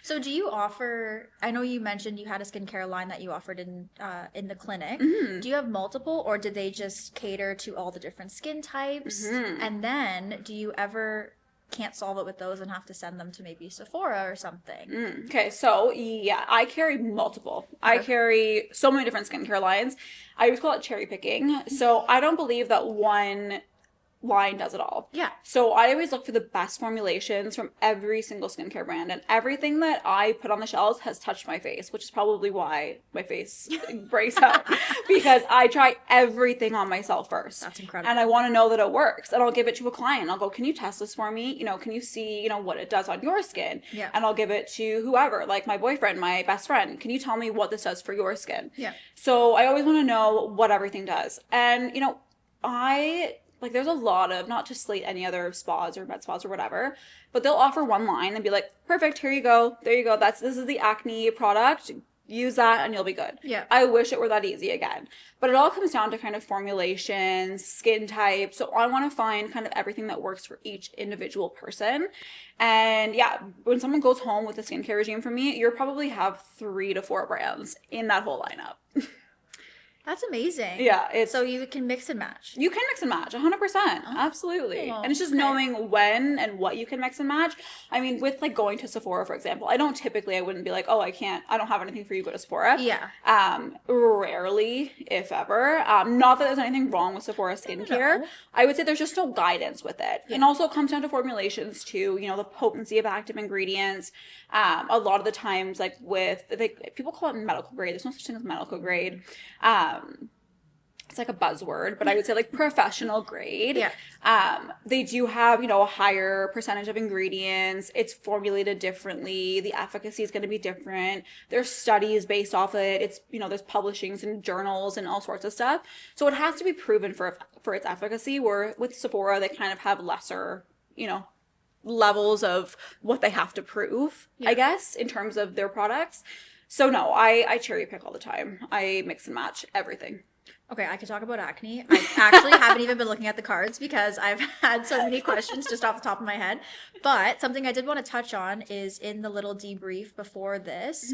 So do you offer, I know you mentioned you had a skincare line that you offered in the clinic. Do you have multiple, or did they just cater to all the different skin types? And then do you ever can't solve it with those and have to send them to maybe Sephora or something? Okay, so yeah, I carry multiple. I carry so many different skincare lines. I always call it cherry picking. So I don't believe that one line does it all. Yeah. So I always look for the best formulations from every single skincare brand, and everything that I put on the shelves has touched my face, which is probably why my face breaks out, because I try everything on myself first. That's incredible. And I want to know that it works. And I'll give it to a client. I'll go, can you test this for me? You know, can you see, you know, what it does on your skin? Yeah. And I'll give it to whoever, like my boyfriend, my best friend. Can you tell me what this does for your skin? Yeah. So I always want to know what everything does. And, you know, like, there's a lot of, not to slate any other spas or med spas or whatever, but they'll offer one line and be like, perfect, here you go. There you go. This is the acne product. Use that and you'll be good. Yeah. I wish it were that easy again. But it all comes down to kind of formulations, skin type. So I want to find kind of everything that works for each individual person. And yeah, when someone goes home with a skincare regime from me, you'll probably have 3 to 4 brands in that whole lineup. That's amazing. Yeah. So you can mix and match. You can mix and match 100%. Absolutely. Oh, And it's just knowing when and what you can mix and match. I mean, with like going to Sephora, for example, I wouldn't be like, oh, I don't have anything for you, go to Sephora. Yeah. Rarely, if ever. Not that there's anything wrong with Sephora skincare. No. I would say there's just no guidance with it. Yeah. And also it comes down to formulations too, you know, the potency of active ingredients. A lot of the times, like people call it medical grade. There's no such thing as medical grade. It's like a buzzword, but I would say like professional grade. Yeah. They do have, you know, a higher percentage of ingredients. It's formulated differently. The efficacy is going to be different. There's studies based off it. It's, you know, there's publishings and journals and all sorts of stuff. So it has to be proven for its efficacy, where with Sephora, they kind of have lesser, you know, levels of what they have to prove, I guess, in terms of their products. So no, I cherry pick all the time. I mix and match everything. Okay, I could talk about acne. I actually haven't even been looking at the cards because I've had so many questions just off the top of my head. But something I did want to touch on is in the little debrief before this,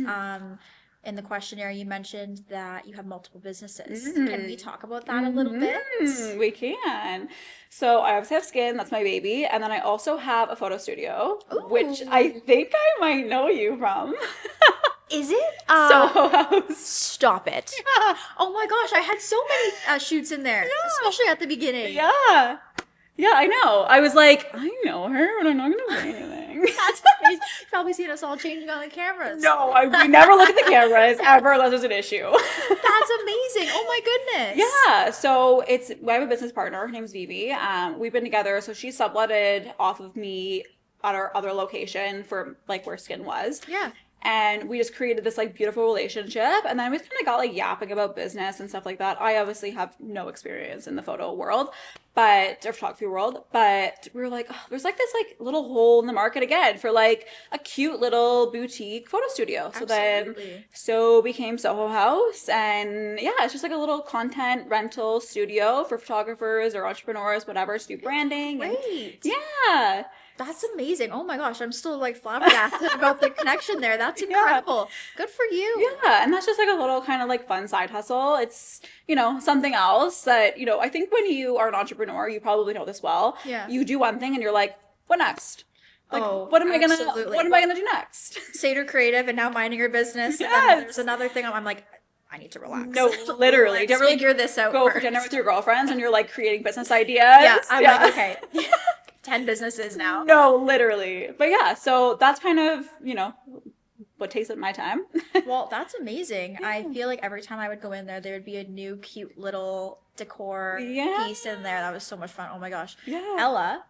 in the questionnaire, you mentioned that you have multiple businesses. Can we talk about that a little bit? We can. So I obviously have Skin, that's my baby. And then I also have a photo studio, which I think I might know you from. Is it? Stop it. Yeah. Oh my gosh, I had so many shoots in there, especially at the beginning. Yeah. Yeah, I know. I was like, I know her, but I'm not going to say anything. That's amazing. You've probably seen us all changing on the cameras. No, we never look at the cameras ever unless there's an issue. That's amazing. Oh my goodness. Yeah. So I have a business partner. Her name's Vivi. We've been together. So she subletted off of me at our other location for like where Skin was. Yeah. And we just created this like beautiful relationship. And then we kind of got like yapping about business and stuff like that. I obviously have no experience in the photo world, or photography world, but we were like, oh, there's like this like little hole in the market again for like a cute little boutique photo studio. So Absolutely. then became Soho House. And yeah, it's just like a little content rental studio for photographers or entrepreneurs, whatever, to do branding. Great. Yeah. That's amazing. Oh my gosh, I'm still like flabbergasted about the connection there. That's incredible. Good for you. Yeah, and that's just like a little kind of like fun side hustle. It's, you know, something else that, you know, I think when you are an entrepreneur, you probably know this well. Yeah. You do one thing and you're like, what next? Like, what am I gonna do next? Seder creative and now minding your business. Yes. And then there's another thing I'm like, I need to relax. No, literally. Let's figure this out Go first. for dinner with your girlfriends and you're like creating business ideas. Yeah, I'm like, okay. 10 businesses now. No, literally. But yeah, so that's kind of, you know, what takes up my time. Well, that's amazing. I feel like every time I would go in there would be a new cute little decor piece in there. That was so much fun. Oh my gosh. Yeah. Ella,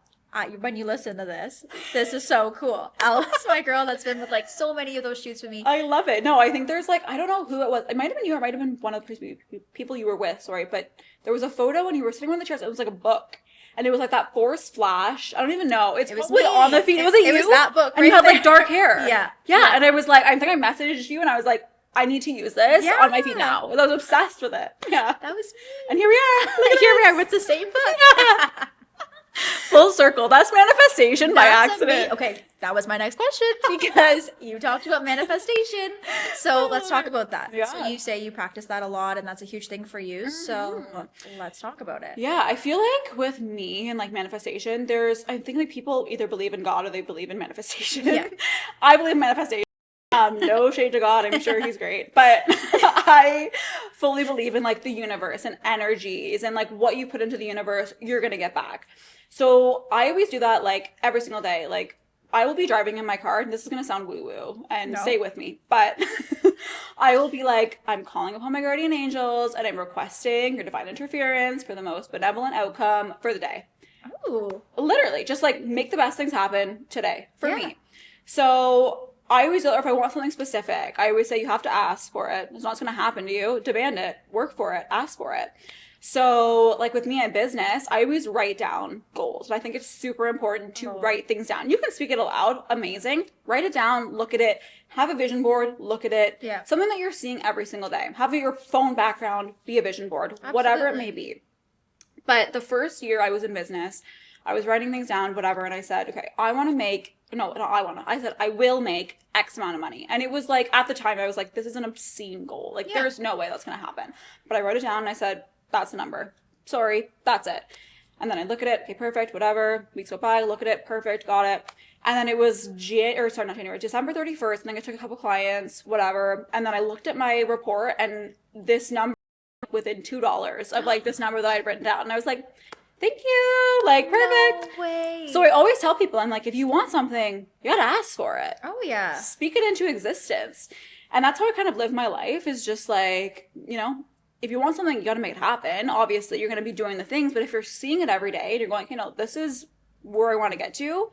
when you listen to this is so cool. Ella's my girl that's been with like so many of those shoots with me. I love it. No, I think there's like, I don't know who it was. It might have been you or it might have been one of the people you were with, sorry. But there was a photo when you were sitting on the chairs. It was like a book. And it was like that forced flash. I don't even know. It was probably on the feed. Was it you? It was that book. And you had like dark hair. Yeah. Yeah. And I was like, I think I messaged you and I was like, I need to use this on my feed now. I was obsessed with it. Yeah. That was me. And here we are. Here we are with the same book. Yeah. Full circle. That's manifestation by accident. Okay, that was my next question because you talked about manifestation. So let's talk about that. Yeah. So you say you practice that a lot and that's a huge thing for you. So let's talk about it. Yeah, I feel like with me and like manifestation, I think like people either believe in God or they believe in manifestation. Yeah. I believe in manifestation. No shade to God, I'm sure he's great. But I fully believe in like the universe and energies and like what you put into the universe, you're going to get back. So I always do that like every single day. Like I will be driving in my car, and this is going to sound woo-woo, and No. stay with me, but I will be like, I'm calling upon my guardian angels, and I'm requesting your divine interference for the most benevolent outcome for the day. Ooh. Literally, just like make the best things happen today for Yeah. me. So I always, if I want something specific, I always say you have to ask for it. It's not going to happen to you. Demand it, work for it, ask for it. So like with me in business, I always write down goals. And I think it's super important to write things down. You can speak it aloud. Amazing. Write it down, look at it, have a vision board, look at it. Yeah. Something that you're seeing every single day. Have your phone background be a vision board, whatever it may be. But the first year I was in business, I was writing things down, whatever. And I said, okay, I said, I will make X amount of money. And it was like, at the time I was like, this is an obscene goal. Like there's no way that's going to happen. But I wrote it down and I said, that's the number. Sorry, that's it. And then I look at it, okay, perfect, whatever. Weeks go by, look at it, perfect, got it. And then it was December 31st, and then I took a couple clients, whatever. And then I looked at my report, and this number within $2 of like this number that I had written down. And I was like, thank you, like perfect. No way. So I always tell people, I'm like, if you want something, you gotta ask for it. Oh yeah. Speak it into existence. And that's how I kind of live my life, is just like, you know, if you want something, you got to make it happen. Obviously, you're going to be doing the things, but if you're seeing it every day and you're going, you know, this is where I want to get to,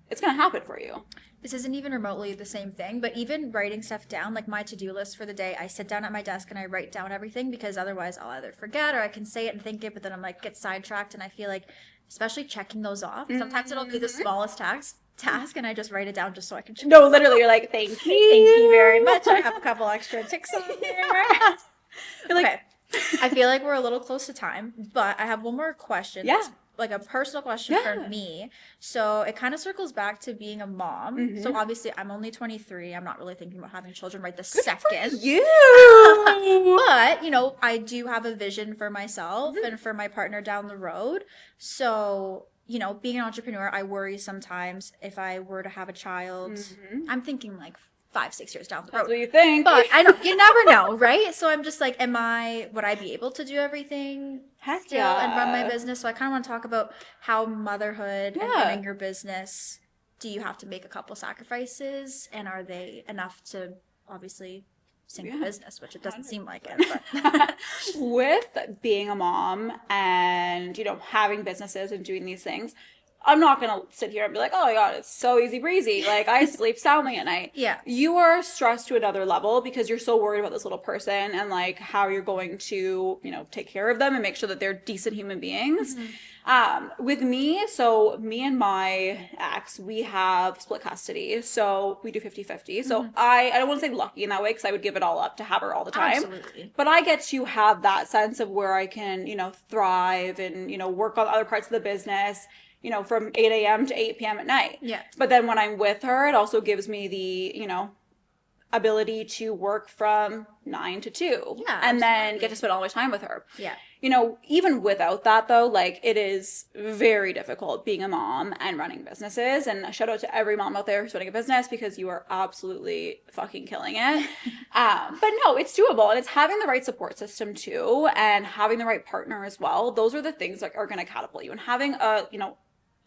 it's going to happen for you. This isn't even remotely the same thing, but even writing stuff down, like my to-do list for the day, I sit down at my desk and I write down everything, because otherwise I'll either forget or I can say it and think it, but then I'm like, get sidetracked. And I feel like, especially checking those off, sometimes it'll be the smallest task, and I just write it down just so I can check. No, literally, you're like, thank you. Thank you very much. I have a couple extra ticks on here. Okay. I feel like we're a little close to time, but I have one more question. Yeah. That's like a personal question for me. So it kind of circles back to being a mom. So obviously I'm only 23. I'm not really thinking about having children right this second. You. But, you know, I do have a vision for myself and for my partner down the road. So, you know, being an entrepreneur, I worry sometimes if I were to have a child. I'm thinking like 5-6 years down the road. That's what you think. But I know you never know, right? So I'm just like, would I be able to do everything still and run my business? So I kind of want to talk about how motherhood and running your business, do you have to make a couple sacrifices, and are they enough to obviously sink the business, which it doesn't seem like it. But. With being a mom and, you know, having businesses and doing these things, I'm not going to sit here and be like, oh my God, it's so easy breezy. Like I sleep soundly at night. Yeah. You are stressed to another level because you're so worried about this little person and like how you're going to, you know, take care of them and make sure that they're decent human beings. With me, so me and my ex, we have split custody. So we do 50-50. So I don't want to say lucky in that way, because I would give it all up to have her all the time. Absolutely. But I get to have that sense of where I can, you know, thrive and, you know, work on other parts of the business, you know, from 8 a.m. to 8 p.m. at night. Yeah. But then when I'm with her, it also gives me the, you know, ability to work from 9 to 2. Yeah, and then get to spend all my time with her. Yeah. You know, even without that though, like it is very difficult being a mom and running businesses. And a shout out to every mom out there who's running a business, because you are absolutely fucking killing it. But no, it's doable, and it's having the right support system too, and having the right partner as well. Those are the things that are going to catapult you, and having a, you know,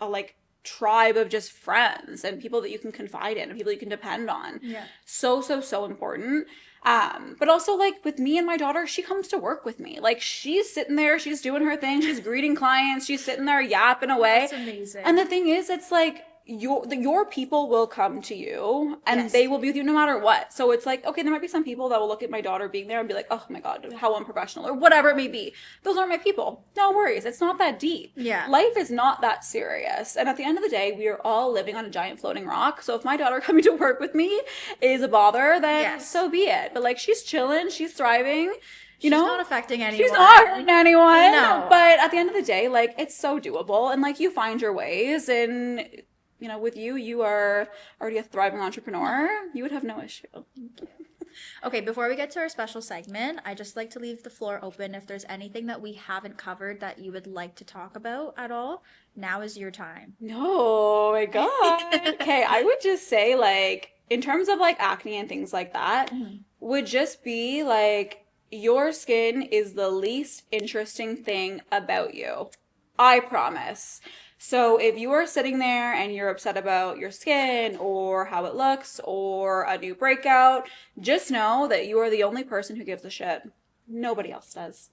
a like tribe of just friends and people that you can confide in and people you can depend on. Yeah. So important. But also like with me and my daughter, she comes to work with me. Like she's sitting there, she's doing her thing, she's greeting clients, she's sitting there yapping away. That's amazing. And the thing is, it's like your people will come to you, and Yes. they will be with you no matter what. So it's like, okay, there might be some people that will look at my daughter being there and be like, oh my God, how unprofessional, or whatever it may be. Those aren't my people. No worries. It's not that deep. Yeah. Life is not that serious. And at the end of the day, we are all living on a giant floating rock. So if my daughter coming to work with me is a bother, then so be it. But like, she's chilling, she's thriving. You know, she's not affecting anyone. She's not hurting anyone. No. But at the end of the day, like, it's so doable, and like you find your ways. And you know, with you are already a thriving entrepreneur. You would have no issue. Okay, before we get to our special segment, I just like to leave the floor open. If there's anything that we haven't covered that you would like to talk about at all, now is your time. No, my God. Okay, I would just say, like, in terms of like acne and things like that, would just be like, your skin is the least interesting thing about you. I promise. So if you are sitting there and you're upset about your skin or how it looks or a new breakout, just know that you are the only person who gives a shit. Nobody else does.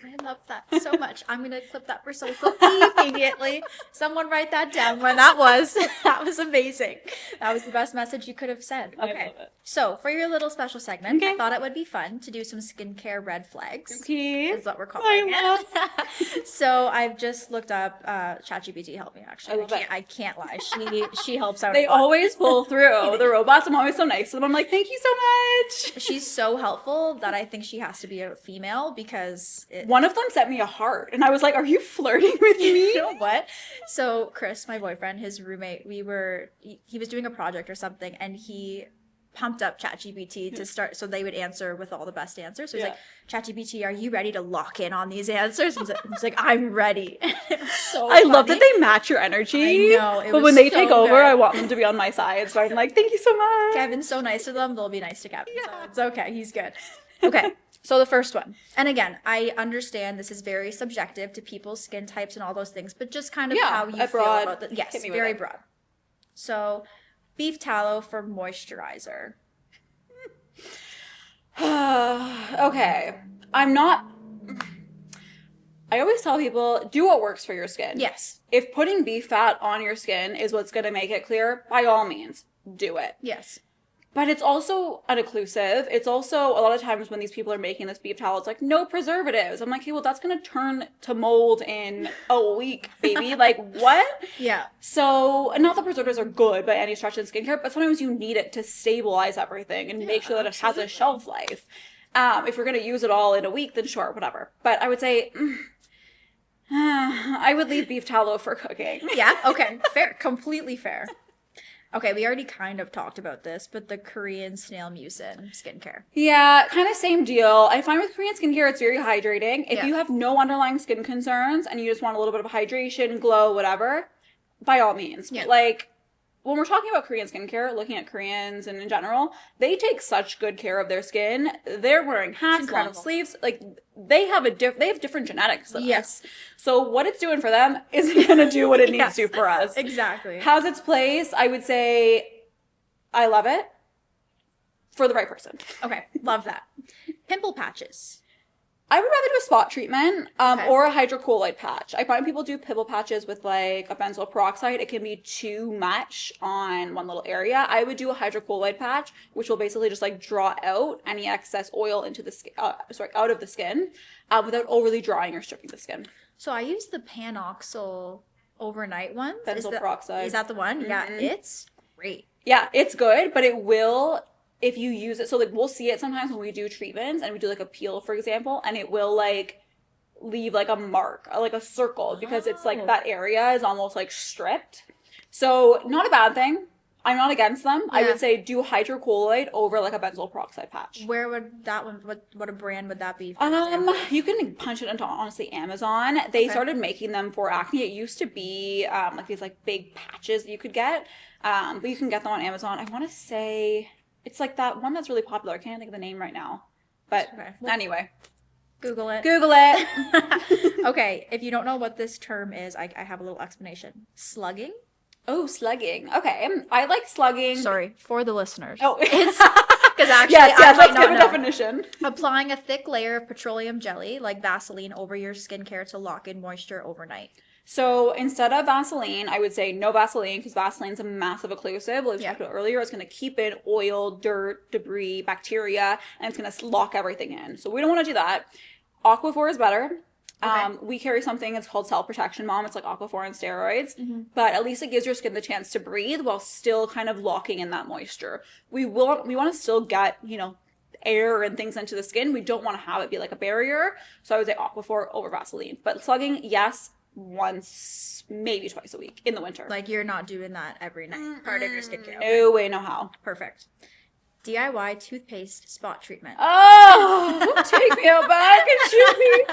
I love that so much. I'm going to clip that for social immediately. Someone write that down when that was. That was amazing. That was the best message you could have said. I Okay. love it. So for your little special segment, Okay. I thought it would be fun to do some skincare red flags. Okay. Is what we're calling love it. So I've just looked up, ChatGPT helped me actually. I love it. I can't lie. She helps out They a lot. always pull through. The robots, I'm always so nice to them. I'm like, thank you so much. She's so helpful that I think she has to be a female because One of them sent me a heart, and I was like, are you flirting with me? You know what? So Chris, my boyfriend, his roommate, he was doing a project or something, and he pumped up ChatGPT to start, so they would answer with all the best answers. So he's like, ChatGPT, are you ready to lock in on these answers? He's like, I'm ready. It was so I love funny. that they match your energy. I know, it but was when they so take over, good. I want them to be on my side. So I'm like, thank you so much. Kevin's so nice to them, they'll be nice to Kevin. So it's okay, he's good. Okay, so the first one. And again, I understand this is very subjective to people's skin types and all those things, but just kind of how you feel broad. about Yes, Hit me with very it. broad. So, beef tallow for moisturizer. Okay. I always tell people, do what works for your skin. Yes. If putting beef fat on your skin is what's going to make it clear, by all means, do it. Yes. But it's also uninclusive. It's also, a lot of times when these people are making this beef tallow, it's like, no preservatives. I'm like, hey, well, that's going to turn to mold in a week, baby. Like, what? Yeah. So, not that preservatives are good by any stretch in skincare, but sometimes you need it to stabilize everything and make sure that it has a shelf life. If you're going to use it all in a week, then sure, whatever. But I would say, I would leave beef tallow for cooking. Yeah, okay. Fair. Completely fair. Okay, we already kind of talked about this, but the Korean snail mucin skincare. Yeah, kind of same deal. I find with Korean skincare, it's very hydrating. If Yeah. you have no underlying skin concerns and you just want a little bit of hydration, glow, whatever, by all means. Yeah. Like, when we're talking about Korean skincare, looking at Koreans and in general, they take such good care of their skin. They're wearing hats, long incredible. sleeves. Like, they have different genetics than Yes. us. So what it's doing for them isn't going to do what it needs Yes. to for us. Exactly. Has its place. I would say I love it for the right person. Okay, love that. Pimple patches. I would rather do a spot treatment Okay. or a hydrocolloid patch. I find people do pimple patches with like a benzoyl peroxide. It can be too much on one little area. I would do a hydrocolloid patch, which will basically just like draw out any excess oil into the skin, out of the skin, without overly drying or stripping the skin. So I use the Panoxyl overnight one. Benzoyl peroxide. Is that the one? Yeah, Mhm. it's great. Yeah, it's good, but it will, if you use it, so like we'll see it sometimes when we do treatments and we do like a peel, for example, and it will like leave like a mark, like a circle, because it's like Oh. that area is almost like stripped. So not a bad thing. I'm not against them. I Yeah. would say do hydrocolloid over like a benzoyl peroxide patch. Where would that one, what a brand would that be? For example? You can punch it into honestly Amazon. They Okay. started making them for acne. It used to be like these like big patches that you could get, but you can get them on Amazon. I want to say it's like that one that's really popular. I can't think of the name right now, but Okay. anyway, Google it. Google it. Okay, if you don't know what this term is, I have a little explanation. Slugging? Oh, slugging. Okay, I like slugging. Sorry, for the listeners. Oh, It's because actually yes, I might let's not give a know. definition. Applying a thick layer of petroleum jelly, like Vaseline, over your skincare to lock in moisture overnight. So instead of Vaseline, I would say no Vaseline, because Vaseline's a massive occlusive. Like we Yeah. talked about earlier, it's going to keep in oil, dirt, debris, bacteria, and it's going to lock everything in. So we don't want to do that. Aquaphor is better. Okay. We carry something, it's called Cell Protection Mom. It's like Aquaphor and steroids, but at least it gives your skin the chance to breathe while still kind of locking in that moisture. We want to still get, air and things into the skin. We don't want to have it be like a barrier. So I would say Aquaphor over Vaseline. But slugging, yes, once, maybe twice a week in the winter. Like you're not doing that every night. Part of your skincare. No way, no how. Perfect. DIY toothpaste spot treatment. Oh, take me out back and shoot me.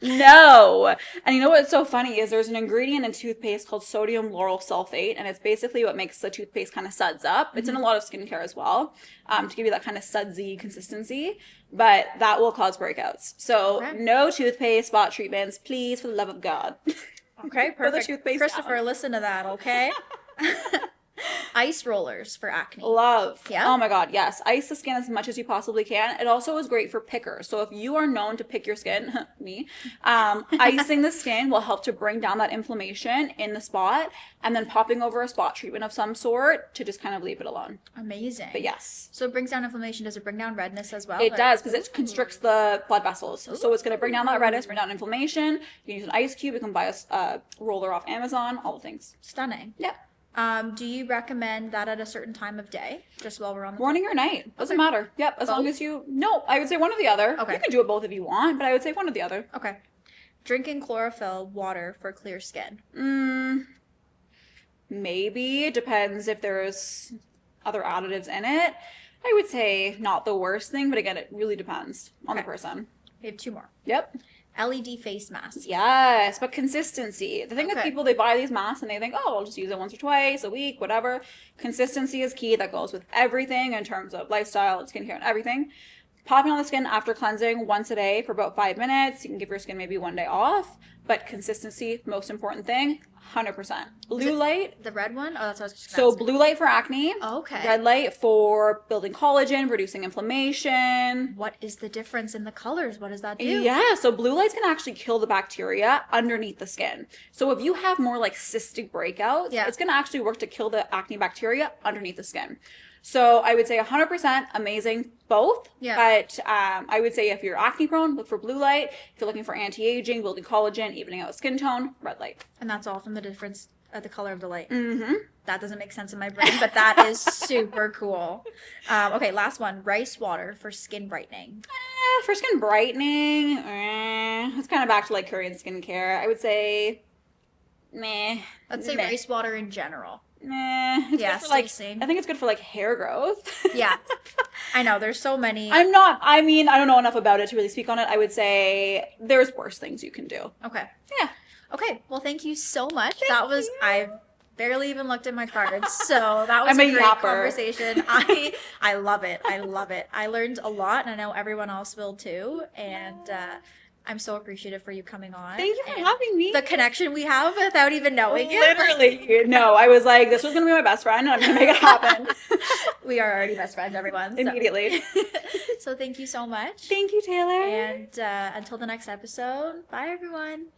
No. And you know what's so funny is there's an ingredient in toothpaste called sodium lauryl sulfate, and it's basically what makes the toothpaste kind of suds up. It's in a lot of skincare as well, to give you that kind of sudsy consistency, but that will cause breakouts. So no toothpaste, spot treatments, please, for the love of God. Okay, Put the perfect. toothpaste Christopher, down. listen to that, okay? Ice rollers for acne. Love. Yeah? Oh my God, yes. Ice the skin as much as you possibly can. It also is great for pickers. So if you are known to pick your skin, me, icing the skin will help to bring down that inflammation in the spot, and then popping over a spot treatment of some sort to just kind of leave it alone. Amazing. But yes. So it brings down inflammation. Does it bring down redness as well? It does, because it constricts the blood vessels. So it's going to bring down that redness, bring down inflammation. You can use an ice cube. You can buy a roller off Amazon, all the things. Stunning. Yeah. Do you recommend that at a certain time of day? Just while we're on the Morning or night. Doesn't matter. Yep. As long as you... No, I would say one or the other. Okay. You can do it both if you want, but I would say one or the other. Okay. Drinking chlorophyll water for clear skin. Maybe. It depends if there's other additives in it. I would say not the worst thing, but again, it really depends on the person. We have two more. Yep. LED face masks. Yes, but consistency. The thing with Okay. people, they buy these masks and they think, oh, I'll just use it once or twice a week, whatever. Consistency is key. That goes with everything in terms of lifestyle and skincare and everything. Popping on the skin after cleansing once a day for about 5 minutes. You can give your skin maybe one day off, but consistency, most important thing, 100%. Blue light. The red one? Oh, that's what I was just So gonna ask. blue light for acne. Okay. Red light for building collagen, reducing inflammation. What is the difference in the colors? What does that do? Yeah, so blue light's can actually kill the bacteria underneath the skin. So if you have more like cystic breakouts, it's going to actually work to kill the acne bacteria underneath the skin. So I would say 100% amazing both. Yeah. But I would say if you're acne prone, look for blue light. If you're looking for anti-aging, building collagen, evening out skin tone, red light. And that's all from the difference at the color of the light. Mm-hmm. That doesn't make sense in my brain, but that is super cool. Okay, last one. Rice water for skin brightening. For skin brightening, it's kind of back to like Korean skincare. I would say, meh. Let's say rice water in general. It's good for like, I think it's good for like hair growth. Yeah. I know, there's so many. I don't know enough about it to really speak on it. I would say there's worse things you can do. Okay. Yeah. Okay, well, thank you so much. I barely even looked at my cards, so that was a great conversation. I love it. I love it. I learned a lot, and I know everyone else will too, and I'm so appreciative for you coming on. Thank you for having me. The connection we have without even knowing it. Literally. No, I was like, this was going to be my best friend, and I'm going to make it happen. We are already best friends, everyone. So. Immediately. So thank you so much. Thank you, Taylor. And until the next episode, bye, everyone.